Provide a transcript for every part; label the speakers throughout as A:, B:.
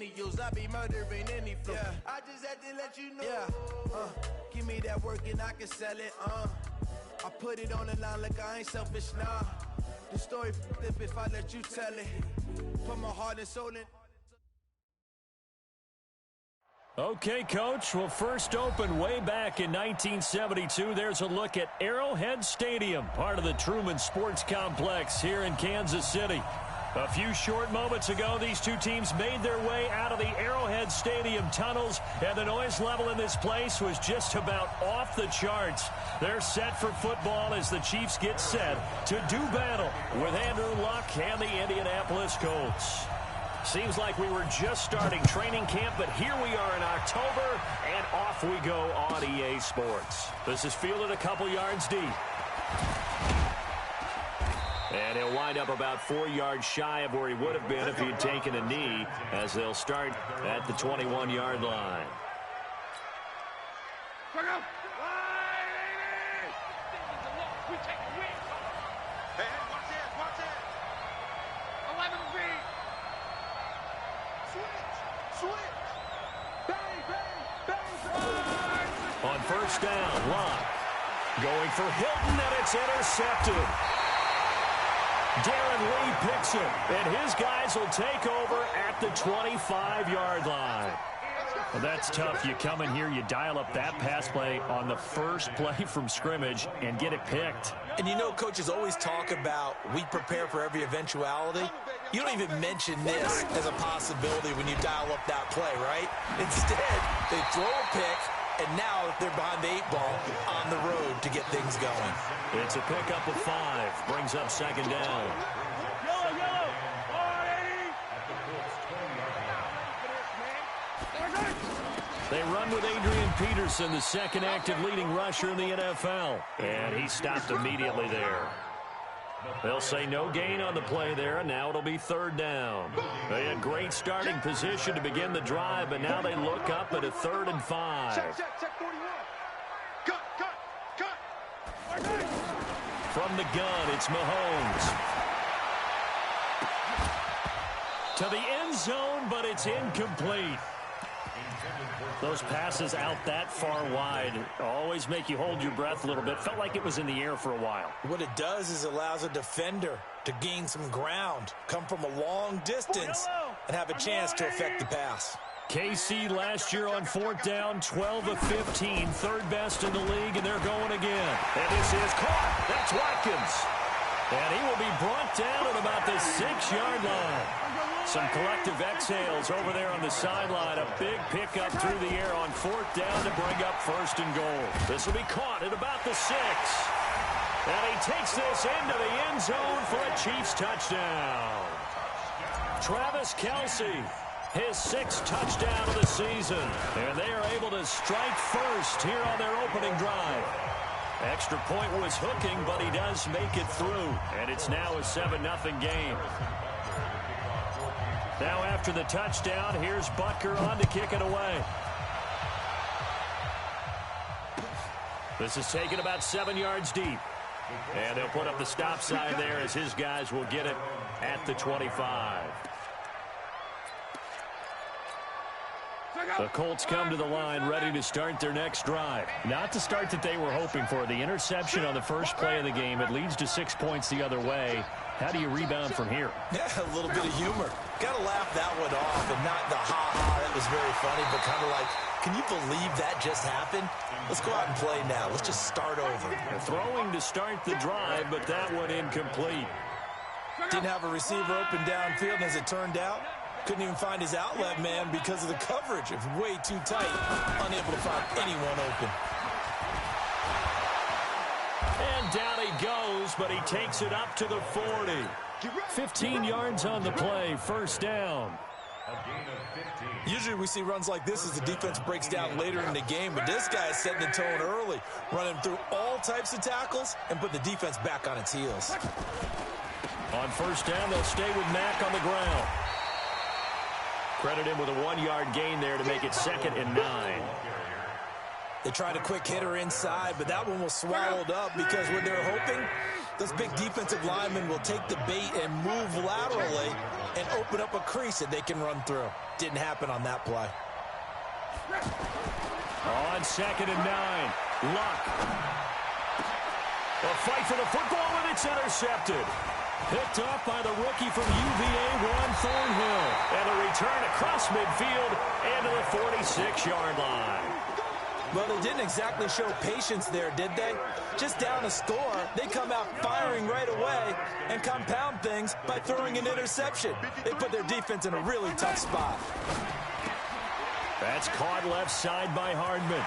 A: any use. I be murdering any flow. Yeah. I just had to let you know. Yeah. Give me that work and I can sell it. I put it on the line like I ain't selfish, nah. The story flip if I let you tell it. Put my heart and soul in.
B: Okay, Coach. Well, first opened way back in 1972. There's a look at Arrowhead Stadium, part of the Truman Sports Complex here in Kansas City. A few short moments ago, these two teams made their way out of the Arrowhead Stadium tunnels, and the noise level in this place was just about off the charts. They're set for football as the Chiefs get set to do battle with Andrew Luck and the Indianapolis Colts. Seems like we were just starting training camp, but here we are in October, and off we go on EA Sports. This is fielded a couple yards deep. And he'll wind up about 4 yards shy of where he would have been if he had taken a knee, as they'll start at the 21-yard line. On first down, Luck going for Hilton, and it's intercepted. Darren Lee picks it, and his guys will take over at the 25-yard line. Well, that's tough. You come in here, you dial up that pass play on the first play from scrimmage and get it picked.
C: And you know, coaches always talk about we prepare for every eventuality. You don't even mention this as a possibility when you dial up that play, right? Instead, they throw a pick, and now they're behind the 8-ball on the road to get things going.
B: It's a pickup of 5. Brings up second down. They run with Adrian Peterson, the second active leading rusher in the NFL. And he stopped immediately there. They'll say no gain on the play there, and now it'll be third down. They had great starting position to begin the drive, but now they look up at a 3rd and 5.
D: Check 41. Cut.
B: From the gun, it's Mahomes. To the end zone, but it's incomplete. Those passes out that far wide always make you hold your breath a little bit. Felt like it was in the air for a while.
C: What it does is allows a defender to gain some ground, come from a long distance, and have a chance to affect the pass.
B: KC last year on 4th down, 12 of 15, 3rd best in the league, and they're going again. And this is caught. That's Watkins. And he will be brought down at about the 6-yard line. Some collective exhales over there on the sideline. A big pickup through the air on 4th down to bring up 1st and goal. This will be caught at about the 6. And he takes this into the end zone for a Chiefs touchdown. Travis Kelce, his 6th touchdown of the season. And they are able to strike first here on their opening drive. Extra point was hooking, but he does make it through. And it's now a 7-0 game. Now after the touchdown, here's Butker on to kick it away. This is taken about 7 yards deep. And they'll put up the stop sign there as his guys will get it at the 25. The Colts come to the line ready to start their next drive. Not the start that they were hoping for. The interception on the first play of the game. It leads to 6 points the other way. How do you rebound from here?
C: Yeah, a little bit of humor. Got to laugh that one off, and not the ha-ha, that was very funny, but kind of like, can you believe that just happened? Let's go out and play now. Let's just start over.
B: Throwing to start the drive, but that one incomplete.
C: Didn't have a receiver open downfield, and as it turned out, couldn't even find his outlet man because of the coverage. It was way too tight, unable to find anyone open.
B: And down he goes, but he takes it up to the 40. 15 yards on the play, 1st down.
C: Usually we see runs like this as the defense breaks down later in the game, but this guy is setting the tone early, running through all types of tackles and putting the defense back on its heels.
B: On 1st down, they'll stay with Mack on the ground. Credit him with a 1-yard gain there to make it 2nd and 9.
C: They tried a quick hitter inside, but that one was swallowed up because when they're hoping, those big defensive linemen will take the bait and move laterally. and open up a crease that they can run through. Didn't happen on that play.
B: On 2nd and 9, Luck. A fight for the football, and it's intercepted. Picked off by the rookie from UVA, Juan Thornhill. And a return across midfield and to the 46-yard line.
C: Well, they didn't exactly show patience there, did they? Just down a score, they come out firing right away and compound things by throwing an interception. They put their defense in a really tough spot.
B: That's caught left side by Hardman.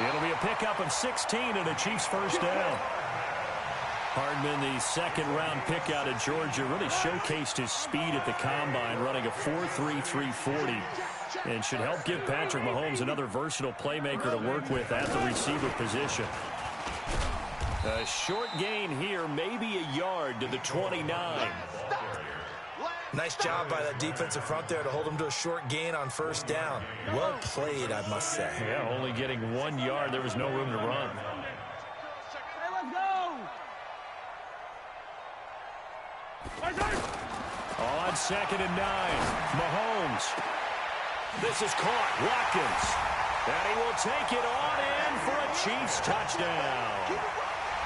B: It'll be a pickup of 16 and a Chiefs first down. Hardman, the second-round pick out of Georgia, really showcased his speed at the combine, running a 4.3 340, and should help give Patrick Mahomes another versatile playmaker to work with at the receiver position. A short gain here, maybe a yard to the 29.
C: Nice job by that defensive front there to hold him to a short gain on first down. Well played, I must say.
B: Yeah, only getting 1 yard. There was no room to run. On 2nd and 9, Mahomes. This is caught. Watkins. And he will take it on in for a Chiefs touchdown.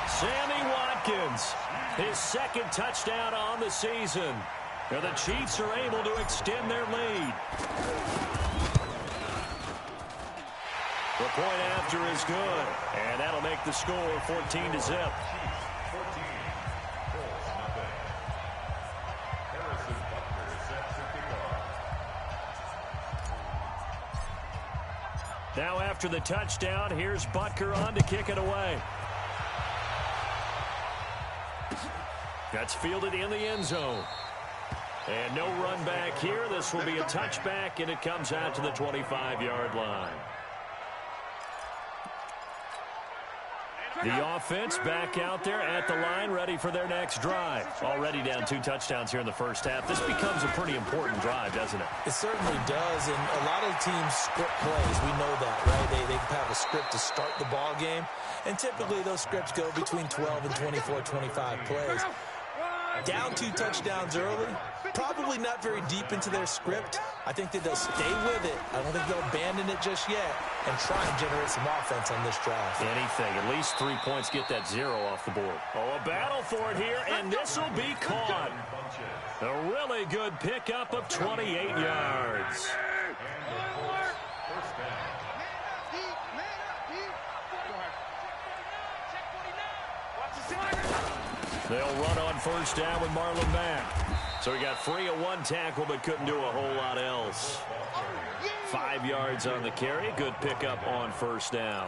B: Sammy Watkins, his second touchdown on the season. And the Chiefs are able to extend their lead. The point after is good. And that'll make the score 14-0. Now after the touchdown, here's Butker on to kick it away. That's fielded in the end zone. And no run back here. This will be a touchback, and it comes out to the 25-yard line. The offense back out there at the line, ready for their next drive. Already down 2 touchdowns here in the first half. This becomes a pretty important drive, doesn't it?
C: It certainly does, and a lot of teams script plays. We know that, right? They have a script to start the ball game, and typically those scripts go between 12 and 24, 25 plays. Down 2 touchdowns early, probably not very deep into their script. I think that they'll stay with it. I don't think they'll abandon it just yet and try and generate some offense on this drive.
B: Anything. At least 3 points, get that 0 off the board. Oh, a battle for it here, and this will be caught. A really good pickup of 28 yards. They'll run on first down with Marlon Mack. So he got free of 1 tackle, but couldn't do a whole lot else. 5 yards on the carry. Good pickup on first down.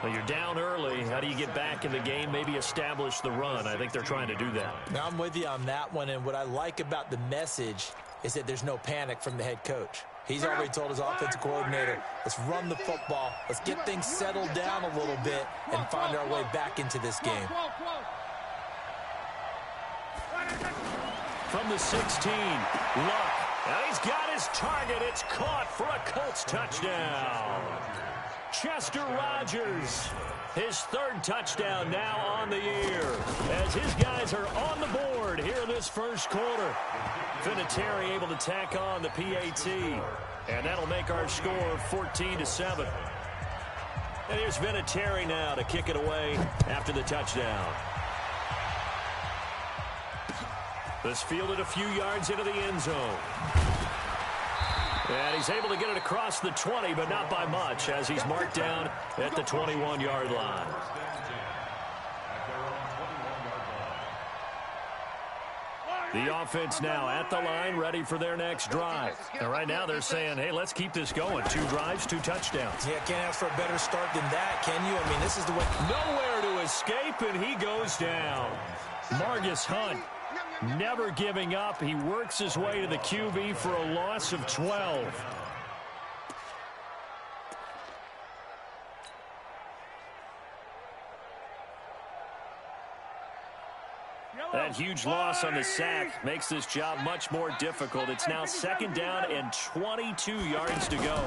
B: Well, you're down early. How do you get back in the game? Maybe establish the run. I think they're trying to do that.
C: Now, I'm with you on that one, and what I like about the message is that there's no panic from the head coach. He's already told his offensive coordinator, let's run the football, let's get things settled down a little bit and find our way back into this game.
B: From the 16, Luck. Now he's got his target. It's caught for a Colts touchdown. Chester Rogers, his 3rd touchdown now on the year, as his guys are on the board here in this first quarter. Vinatieri able to tack on the PAT, and that'll make our score 14-7. And here's Vinatieri now to kick it away after the touchdown. This fielded a few yards into the end zone. And he's able to get it across the 20, but not by much, as he's marked down at the 21-yard line. The offense now at the line, ready for their next drive. And right now they're saying, hey, let's keep this going. 2 drives, 2 touchdowns.
C: Yeah, can't ask for a better start than that, can you? I mean, this is the way.
B: Nowhere to escape, and he goes down. Margus Hunt, never giving up. He works his way to the QB for a loss of 12. That huge loss on the sack makes this job much more difficult. It's now 2nd down and 22 yards to go.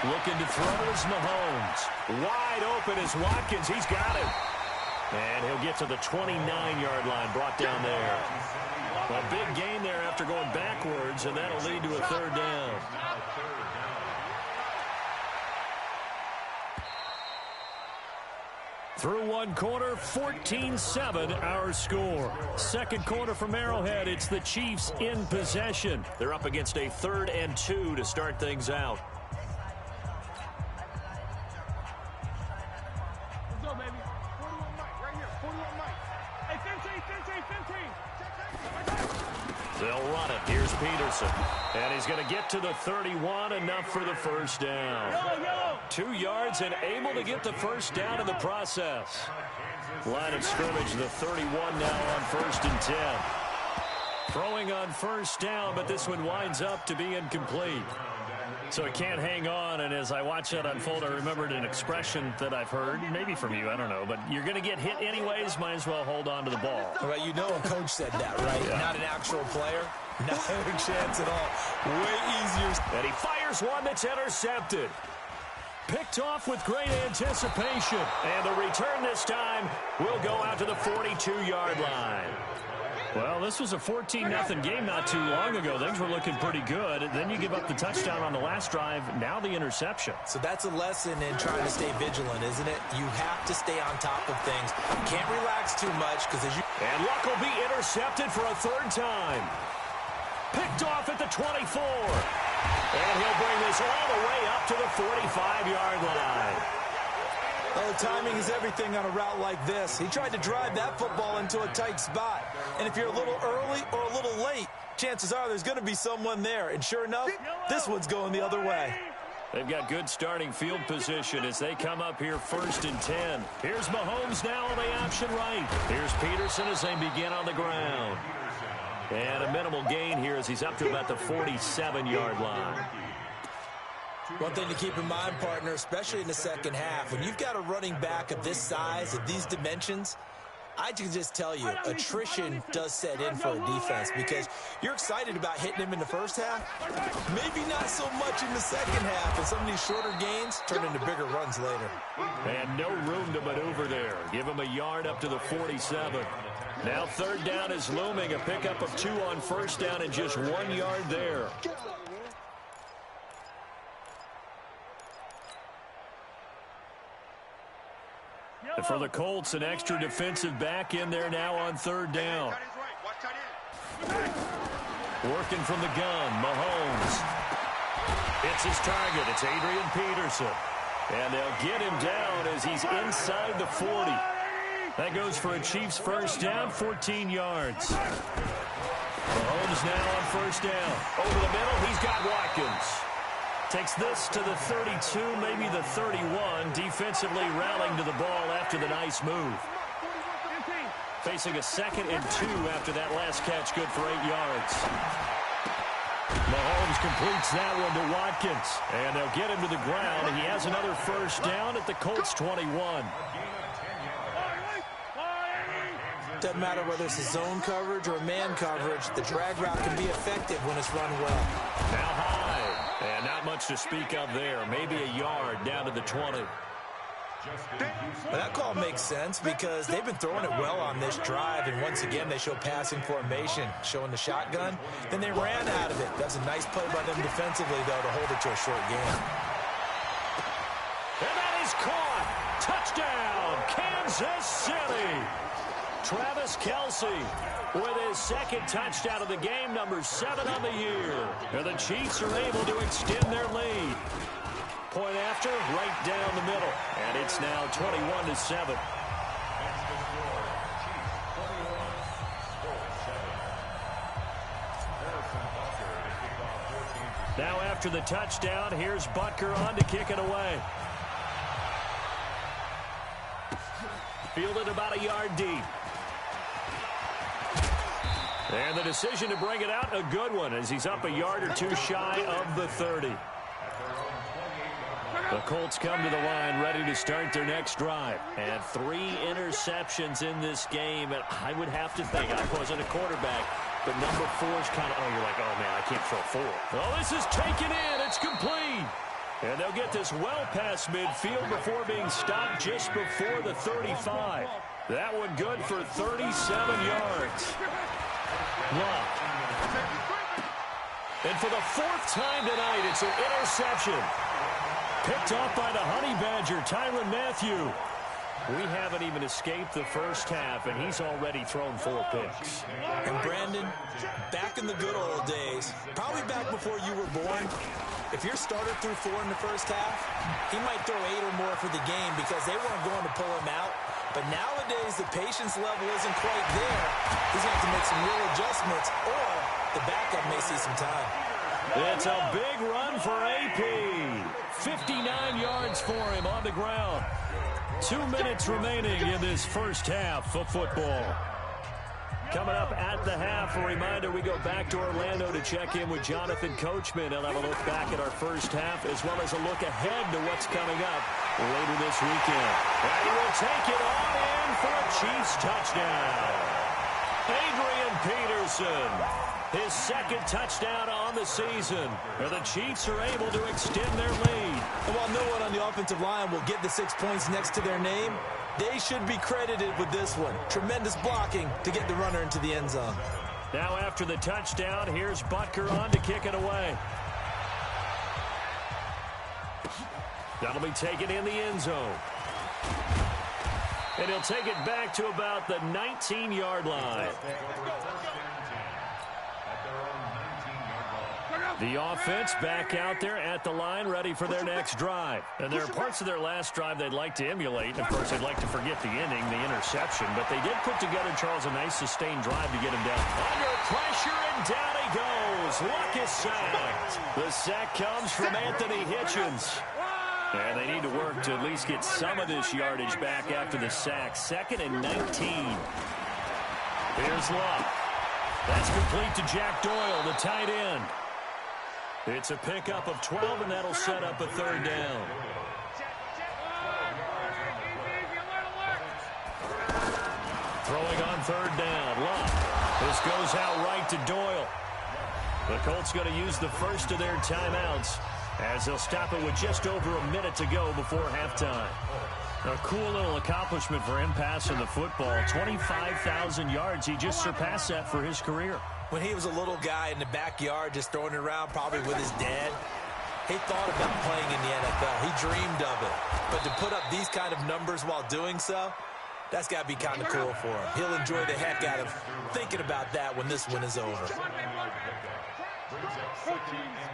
B: Looking to throw is Mahomes. Wide open is Watkins. He's got it. And he'll get to the 29-yard line, brought down there. A big gain there after going backwards, and that'll lead to a third down. Through one quarter, 14-7 our score. Second quarter from Arrowhead, it's the Chiefs in possession. They're up against a 3rd and 2 to start things out.
D: Let's go, baby. 41 Mike, right here. 41 Mike. Hey, 15.
B: They'll run it. Here's Peterson. And he's going to get to the 31, enough for the first down. 2 yards and able to get the first down in the process. Line of scrimmage, the 31 now on 1st and 10. Throwing on first down, but this one winds up to be incomplete. So it can't hang on, and as I watch that unfold, I remembered an expression that I've heard, maybe from you, I don't know, but you're going to get hit anyways, might as well hold on to the ball.
C: Well, you know a coach said that, right? Yeah. Not an actual player. Not a chance at all. Way easier.
B: And he fires one that's intercepted. Picked off with great anticipation. And the return this time will go out to the 42-yard line. Well, this was a 14-0 game not too long ago. Things were looking pretty good. Then you give up the touchdown on the last drive. Now the interception.
C: So that's a lesson in trying to stay vigilant, isn't it? You have to stay on top of things. You can't relax too much because as you...
B: And Luck will be intercepted for a 3rd time. Picked off at the 24. And he'll bring this all the way up to the 45-yard line.
C: Well, timing is everything on a route like this. He tried to drive that football into a tight spot. And if you're a little early or a little late, chances are there's going to be someone there. And sure enough, this one's going the other way.
B: They've got good starting field position as they come up here 1st and 10. Here's Mahomes now on the option right. Here's Peterson as they begin on the ground. And a minimal gain here as he's up to about the 47-yard line.
C: One thing to keep in mind, partner, especially in the second half, when you've got a running back of this size, of these dimensions, I can just tell you, attrition does set in for a defense because you're excited about hitting him in the first half. Maybe not so much in the second half, and some of these shorter gains turn into bigger runs later.
B: And no room to maneuver there. Give him a yard up to the 47. Now 3rd down is looming, a pickup of 2 on 1st down and just 1 yard there. And for the Colts, an extra defensive back in there now on 3rd down. Working from the gun, Mahomes. It's his target. It's Adrian Peterson. And they'll get him down as he's inside the 40. That goes for a Chiefs first down, 14 yards. Mahomes now on 1st down. Over the middle, he's got Watkins. Takes this to the 32, maybe the 31. Defensively rallying to the ball after the nice move. Facing a 2nd and 2 after that last catch, good for 8 yards. Mahomes completes that one to Watkins. And they'll get him to the ground. He has another first down at the Colts 21.
C: Doesn't matter whether it's a zone coverage or man coverage, the drag route can be effective when it's run well.
B: Now high. And not much to speak of there. Maybe a yard down to the 20.
C: Well, that call makes sense because they've been throwing it well on this drive, and once again they show passing formation, showing the shotgun. Then they ran out of it. That's a nice play by them defensively, though, to hold it to a short game.
B: And that is caught. Touchdown, Kansas City. Travis Kelce with his 2nd touchdown of the game, number 7 on the year. And the Chiefs are able to extend their lead. Point after, right down the middle. And it's now 21-7. Now after the touchdown, here's Butker on to kick it away. Fielded about a yard deep. And the decision to bring it out, a good one, as he's up a yard or 2 shy of the 30. The Colts come to the line ready to start their next drive. And 3 interceptions in this game. And I would have to think, I wasn't a quarterback, but number 4 is kind of, oh, you're like, oh, man, I can't throw 4. Well, this is taken in. It's complete. And they'll get this well past midfield before being stopped just before the 35. That one good for 37 yards. Love. And for the fourth time tonight, it's an interception. Picked off by the Honey Badger, Tyrann Mathieu. We haven't even escaped the first half, and he's already thrown 4 picks.
C: And Brandon, back in the good old days, probably back before you were born, if your starter threw 4 in the first half, he might throw 8 or more for the game because they weren't going to pull him out. But nowadays, the patience level isn't quite there. He's going to have to make some real adjustments, or the backup may see some time.
B: It's a big run for AP. 59 yards for him on the ground. 2 minutes remaining in this first half of football. Coming up at the half, a reminder, we go back to Orlando to check in with Jonathan Coachman. He'll have a look back at our first half, as well as a look ahead to what's coming up later this weekend. And he will take it on in for a Chiefs touchdown. Adrian Peterson, his second touchdown on the season. And the Chiefs are able to extend their lead.
C: And while no one on the offensive line will get the 6 points next to their name, they should be credited with this one. Tremendous blocking to get the runner into the end zone.
B: Now after the touchdown, here's Butker on to kick it away. That'll be taken in the end zone. And he'll take it back to about the 19-yard line. The offense back out there at the line, ready for their next drive. And there are parts of their last drive they'd like to emulate. Of course, they'd like to forget the ending, the interception. But they did put together, Charles, a nice sustained drive to get him down. Under pressure, and down he goes. Luck is sacked. The sack comes from Anthony Hitchens. And they need to work to at least get some of this yardage back after the sack. 2nd and 19. Here's Luck. That's complete to Jack Doyle, the tight end. It's a pickup of 12, and that'll set up a 3rd down. Throwing on 3rd down. Luck. This goes out right to Doyle. The Colts going to use the first of their timeouts as they'll stop it with just over a minute to go before halftime. A cool little accomplishment for him passing the football. 25,000 yards. He just surpassed that for his career.
C: When he was a little guy in the backyard just throwing it around probably with his dad, he thought about playing in the NFL. He dreamed of it. But to put up these kind of numbers while doing so, that's got to be kind of cool for him. He'll enjoy the heck out of thinking about that when this one is over.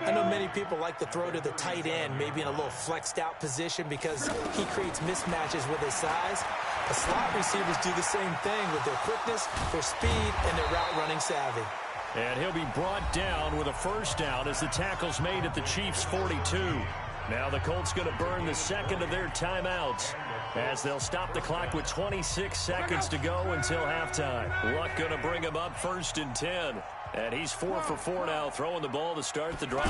C: I know many people like to throw to the tight end, maybe in a little flexed out position because he creates mismatches with his size. The slot receivers do the same thing with their quickness, their speed, and their route running savvy.
B: And he'll be brought down with a 1st down as the tackle's made at the Chiefs' 42. Now the Colts going to burn the 2nd of their timeouts as they'll stop the clock with 26 seconds to go until halftime. Luck going to bring him up 1st and 10. And he's 4 for 4 now, throwing the ball to start the drive.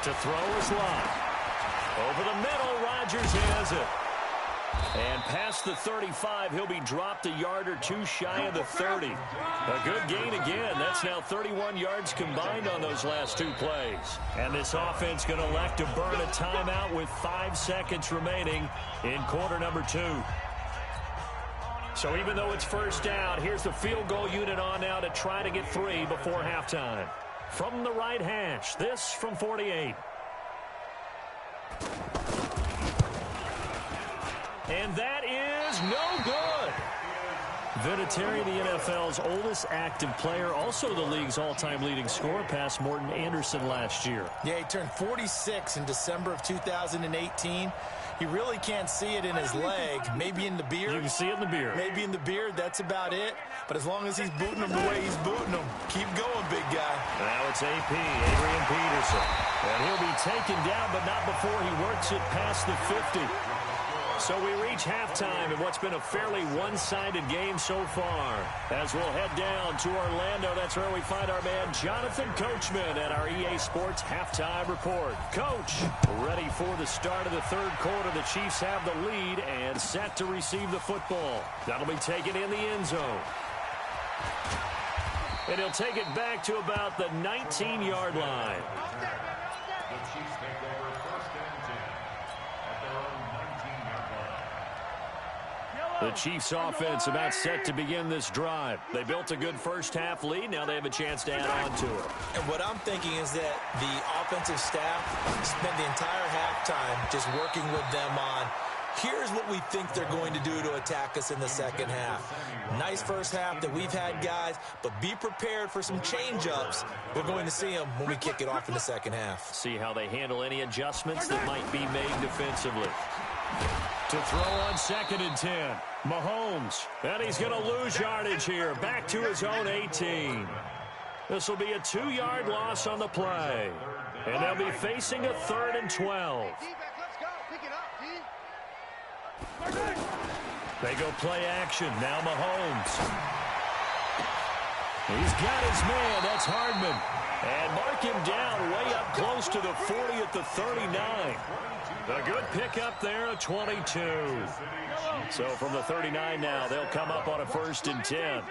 B: To throw is Luck. Over the middle, Rodgers has it. And past the 35, he'll be dropped a yard or 2 shy of the 30. A good gain again. That's now 31 yards combined on those last 2 plays. And this offense going to elect to burn a timeout with 5 seconds remaining in quarter number 2. So even though it's 1st down, here's the field goal unit on now to try to get 3 before halftime. From the right hash, this from 48. And that is no good. Vinatieri, the NFL's oldest active player, also the league's all-time leading scorer, passed Morton Anderson last year.
C: Yeah, he turned 46 in December of 2018. He really can't see it in his leg, maybe in the beard.
B: You can see it in the beard.
C: Maybe in the beard, that's about it. But as long as he's booting him the way he's booting him, keep going, big guy.
B: Now it's AP, Adrian Peterson. And he'll be taken down, but not before he works it past the 50. So we reach halftime in what's been a fairly one-sided game so far. As we'll head down to Orlando, that's where we find our man Jonathan Coachman at our EA Sports Halftime Report. Coach, ready for the start of the 3rd quarter. The Chiefs have the lead and set to receive the football. That'll be taken in the end zone. And he'll take it back to about the 19-yard line. The Chiefs offense about set to begin this drive. They built a good first-half lead. Now they have a chance to add on to it.
C: And what I'm thinking is that the offensive staff spent the entire halftime just working with them on, here's what we think they're going to do to attack us in the second half. Nice first half that we've had, guys, but be prepared for some change-ups. We're going to see them when we kick it off in the second half.
B: See how they handle any adjustments that might be made defensively. To throw on 2nd and 10. Mahomes. And he's going to lose yardage here. Back to his own 18. This will be a 2-yard loss on the play. And they'll be facing a 3rd and 12. They go play action. Now Mahomes. He's got his man. That's Hardman. And mark him down way up close to the 40 at the 39. A good pickup there, a 22. So from the 39 now, they'll come up on a 1st and 10.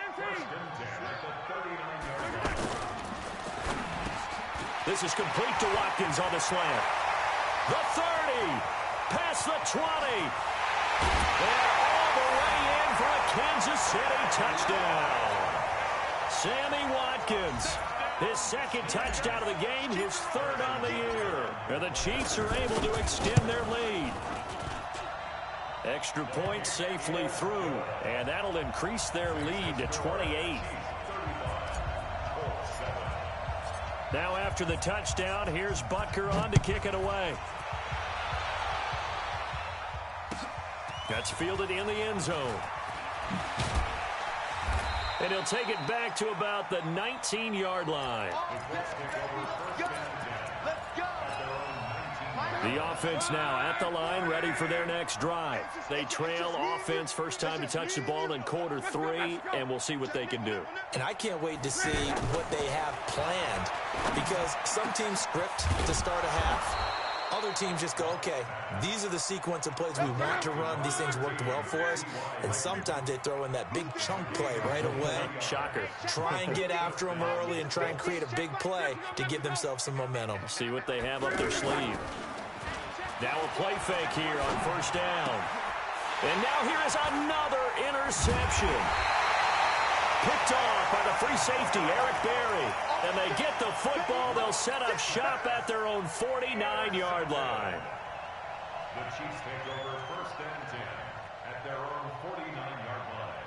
B: This is complete to Watkins on the slant. The 30, past the 20. And all the way in for a Kansas City touchdown. Sammy Watkins. His 2nd touchdown of the game, his 3rd on the year. And the Chiefs are able to extend their lead. Extra point safely through, and that'll increase their lead to 28. Now after the touchdown, here's Butker on to kick it away. That's fielded in the end zone. And he'll take it back to about the 19-yard line. The offense now at the line, ready for their next drive. They trail offense, first time to touch the ball in quarter 3, and we'll see what they can do.
C: And I can't wait to see what they have planned, because some teams script to start a half. Other teams just go, okay, these are the sequence of plays we want to run. These things worked well for us. And sometimes they throw in that big chunk play right away.
B: Shocker.
C: Try and get after them early and try and create a big play to give themselves some momentum.
B: See what they have up their sleeve. Now a play fake here on 1st down. And now here is another interception. Picked off by the free safety, Eric Berry. And they get the football. They'll set up shop at their own 49-yard line.
E: The Chiefs take over 1st and 10 at their own 49-yard line.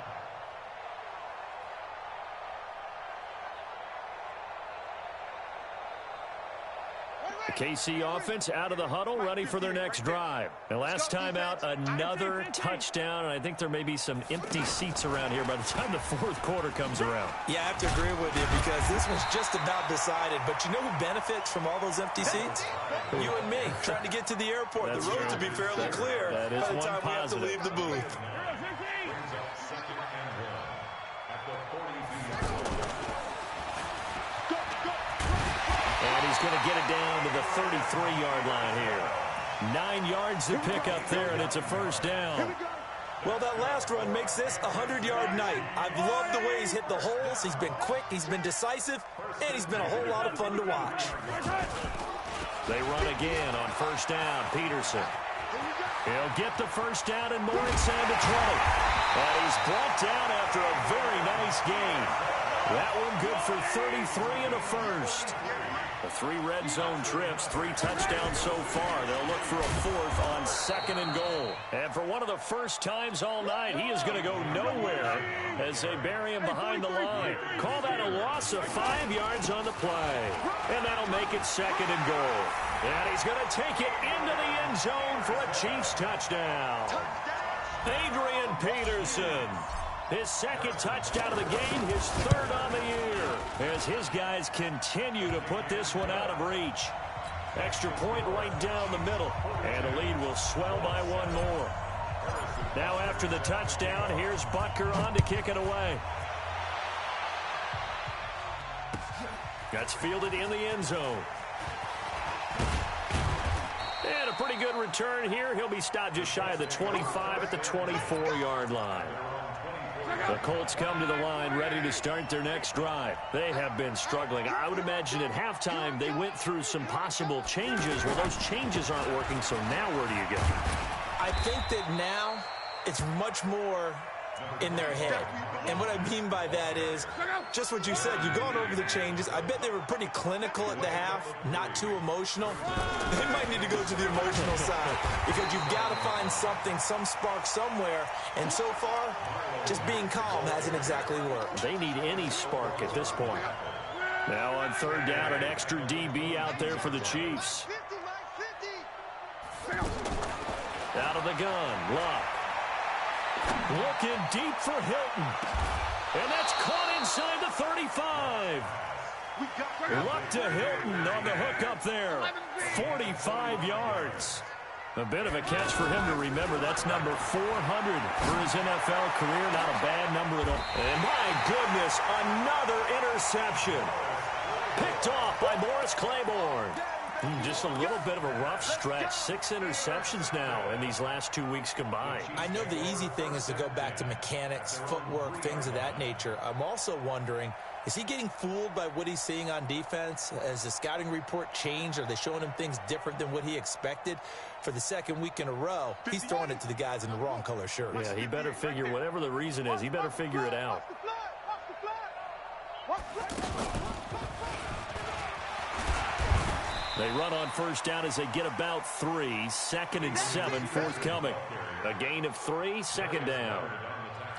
B: The KC offense out of the huddle, ready for their next drive. And last time out, another touchdown, and I think there may be some empty seats around here by the time the 4th quarter comes around.
C: Yeah, I have to agree with you, because this one's just about decided. But you know who benefits from all those empty seats? You and me, trying to get to the airport.
B: That's
C: the road
B: true.
C: to be fairly clear
B: that is
C: by the
B: one
C: time
B: positive.
C: we have to leave the booth.
E: Brings up 2nd and 1 at the 42-yard line.
B: And he's going to get it down to the 33-yard line here. 9 yards to pick up there, and it's a 1st down.
C: Well, that last run makes this a 100-yard night. I've loved the way he's hit the holes. He's been quick, he's been decisive, and he's been a whole lot of fun to watch.
B: They run again on 1st down. Peterson. He'll get the 1st down and more inside the 20. And he's brought down after a very nice gain. That one good for 33 and a 1st. The 3 red zone trips, 3 touchdowns so far. They'll look for a 4th on 2nd and goal. And for one of the first times all night, he is going to go nowhere as they bury him behind the line. Call that a loss of 5 yards on the play. And that'll make it 2nd and goal. And he's going to take it into the end zone for a Chiefs touchdown. Adrian Peterson. His 2nd touchdown of the game, his 3rd on the year. As his guys continue to put this one out of reach. Extra point right down the middle. And the lead will swell by 1 more. Now after the touchdown, here's Butker on to kick it away. That's fielded in the end zone. And a pretty good return here. He'll be stopped just shy of the 25 at the 24-yard line. The Colts come to the line ready to start their next drive. They have been struggling. I would imagine at halftime they went through some possible changes. Well, those changes aren't working, so now where do you go?
C: I think that now it's much more in their head. And what I mean by that is just what you said. You've gone over the changes. I bet they were pretty clinical at the half, not too emotional. They might need to go to the emotional side because you've got to find something, some spark somewhere. And so far, just being calm hasn't exactly worked.
B: They need any spark at this point. Now on third down, an extra DB out there for the Chiefs. Out of the gun, Luck. Looking deep for Hilton. And that's caught inside the 35. Luck to Hilton on the hook up there. 45 yards. A bit of a catch for him to remember. That's number 400 for his NFL career. Not a bad number at all. And my goodness, another interception. Picked off by Morris Claiborne. Just a little bit of a rough stretch. 6 interceptions now in these last 2 weeks combined.
C: I know the easy thing is to go back to mechanics, footwork, things of that nature. I'm also wondering, is he getting fooled by what he's seeing on defense? Has the scouting report changed? Are they showing him things different than what he expected? For the second week in a row, he's throwing it to the guys in the wrong color shirts.
B: Yeah, he better figure, whatever the reason is, he better figure it out. They run on first down as they get about 3. 2nd and 7 forthcoming. A gain of 3, 2nd down.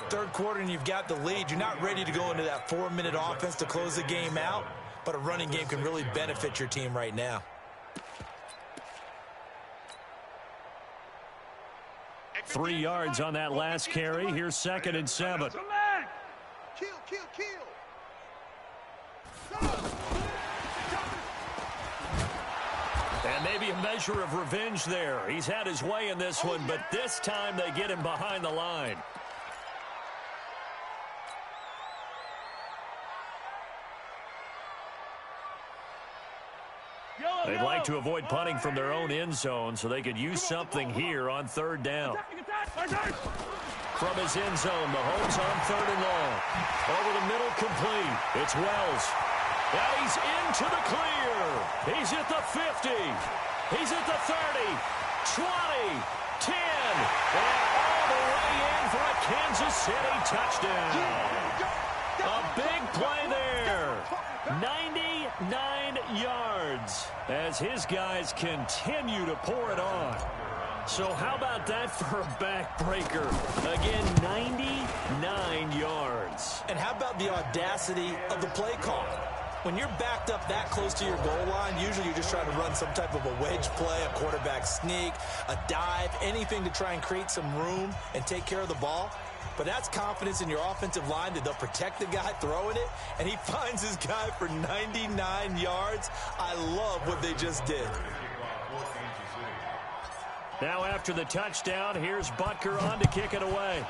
C: Third quarter and you've got the lead. You're not ready to go into that 4-minute offense to close the game out, but a running game can really benefit your team right now.
B: Three yards on that last carry. Here's 2nd and 7.
D: Kill.
B: And maybe a measure of revenge there. He's had his way in this one, but this time they get him behind the line. They'd like to avoid punting from their own end zone so they could use something here on third down. From his end zone, Mahomes on 3rd and long. Over the middle, complete. It's Wells. And he's into the clear. He's at the 50. He's at the 30, 20, 10, and all the way in for a Kansas City touchdown. A big play there. 99 yards as his guys continue to pour it on. So how about that for a backbreaker? Again, 99 yards.
C: And how about the audacity of the play call? When you're backed up that close to your goal line, usually you're just trying to run some type of a wedge play, a quarterback sneak, a dive, anything to try and create some room and take care of the ball. But that's confidence in your offensive line that they'll protect the guy throwing it, and he finds his guy for 99 yards. I love what they just did.
B: Now after the touchdown, here's Butker on to kick it away.